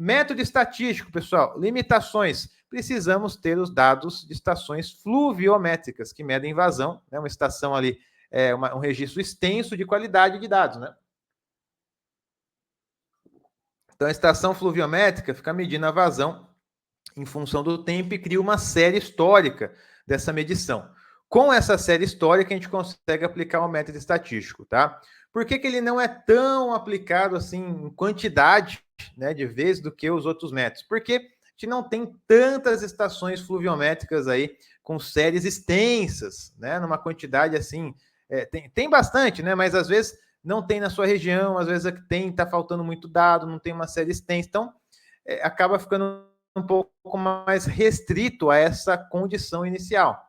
Método estatístico, pessoal, limitações. Precisamos ter os dados de estações fluviométricas, que medem vazão, né? Uma estação ali, um registro extenso de qualidade de dados, né? Então, a estação fluviométrica fica medindo a vazão em função do tempo e cria uma série histórica dessa medição. Com essa série histórica, a gente consegue aplicar o método estatístico, tá? Por que ele não é tão aplicado assim em quantidade, né, de vezes do que os outros métodos? Porque a gente não tem tantas estações fluviométricas aí com séries extensas, né, numa quantidade assim, tem bastante, né, mas às vezes não tem na sua região, às vezes tem, está faltando muito dado, não tem uma série extensa, então acaba ficando um pouco mais restrito a essa condição inicial,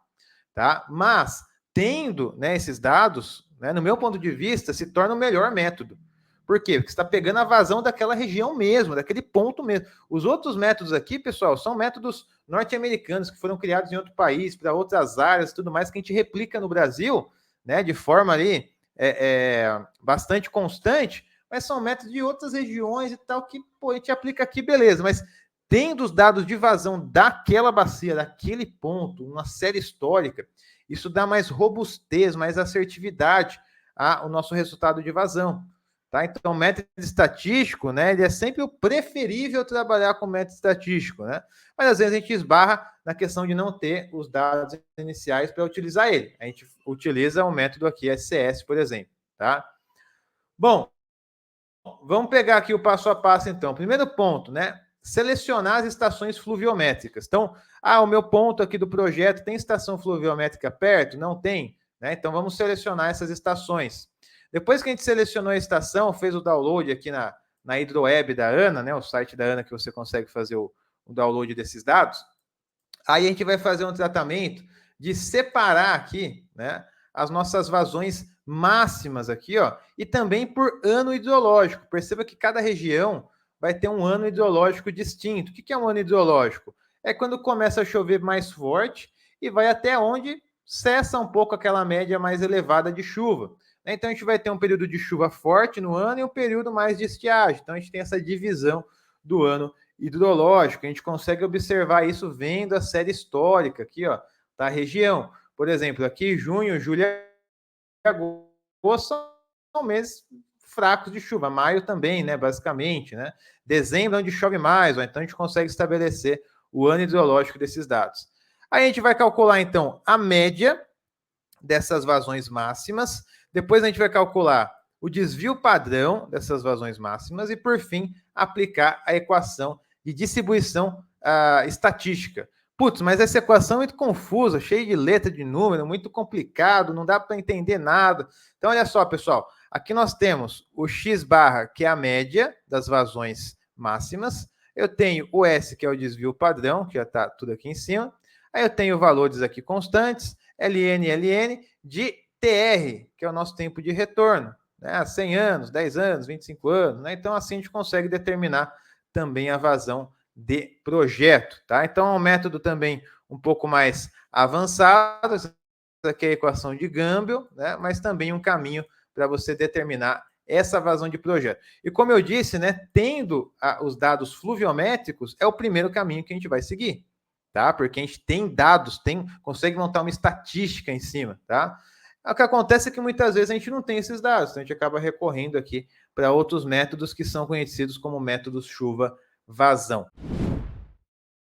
tá? Mas, tendo, né, esses dados, né, no meu ponto de vista, se torna o melhor método. Por quê? Porque você está pegando a vazão daquela região mesmo, daquele ponto mesmo. Os outros métodos aqui, pessoal, são métodos norte-americanos que foram criados em outro país, para outras áreas e tudo mais, que a gente replica no Brasil, né, de forma ali bastante constante, mas são métodos de outras regiões e tal, que pô, a gente aplica aqui, beleza, mas tendo os dados de vazão daquela bacia, daquele ponto, uma série histórica, isso dá mais robustez, mais assertividade ao nosso resultado de vazão. Tá? Então, o método estatístico, né, ele é sempre o preferível trabalhar com método estatístico, né? Mas às vezes a gente esbarra na questão de não ter os dados iniciais para utilizar ele. A gente utiliza o método aqui SCS, por exemplo. Tá? Bom, vamos pegar aqui o passo a passo, então. Primeiro ponto, né? Selecionar as estações fluviométricas. Então, o meu ponto aqui do projeto tem estação fluviométrica perto? Não tem, né? Então, vamos selecionar essas estações. Depois que a gente selecionou a estação, fez o download aqui na Hidroweb da ANA, né? O site da ANA que você consegue fazer o download desses dados. Aí a gente vai fazer um tratamento de separar aqui, né? As nossas vazões máximas aqui, ó, e também por ano hidrológico. Perceba que cada região vai ter um ano hidrológico distinto. O que é um ano hidrológico? É quando começa a chover mais forte e vai até onde cessa um pouco aquela média mais elevada de chuva. Então a gente vai ter um período de chuva forte no ano e um período mais de estiagem. Então a gente tem essa divisão do ano hidrológico. A gente consegue observar isso vendo a série histórica aqui, ó, da região. Por exemplo, aqui junho, julho e agosto são meses fracos de chuva. Maio também, né, basicamente, né? Dezembro onde chove mais, ó, então a gente consegue estabelecer o ano hidrológico desses dados. Aí a gente vai calcular, então, a média dessas vazões máximas. Depois a gente vai calcular o desvio padrão dessas vazões máximas e, por fim, aplicar a equação de distribuição estatística. Putz, mas essa equação é muito confusa, cheia de letra, de número, muito complicado, não dá para entender nada. Então, olha só, pessoal, aqui nós temos o x barra, que é a média das vazões máximas. Eu tenho o S, que é o desvio padrão, que já está tudo aqui em cima. Aí eu tenho valores aqui constantes, ln, de TR, que é o nosso tempo de retorno, né? 100 anos, 10 anos, 25 anos, né? Então, assim a gente consegue determinar também a vazão de projeto, tá? Então, é um método também um pouco mais avançado, essa aqui é a equação de Gumbel, né? Mas também um caminho para você determinar essa vazão de projeto. E como eu disse, né, tendo os dados fluviométricos, é o primeiro caminho que a gente vai seguir, tá? Porque a gente tem dados, consegue montar uma estatística em cima, tá? O que acontece é que muitas vezes a gente não tem esses dados, então a gente acaba recorrendo aqui para outros métodos que são conhecidos como métodos chuva-vazão.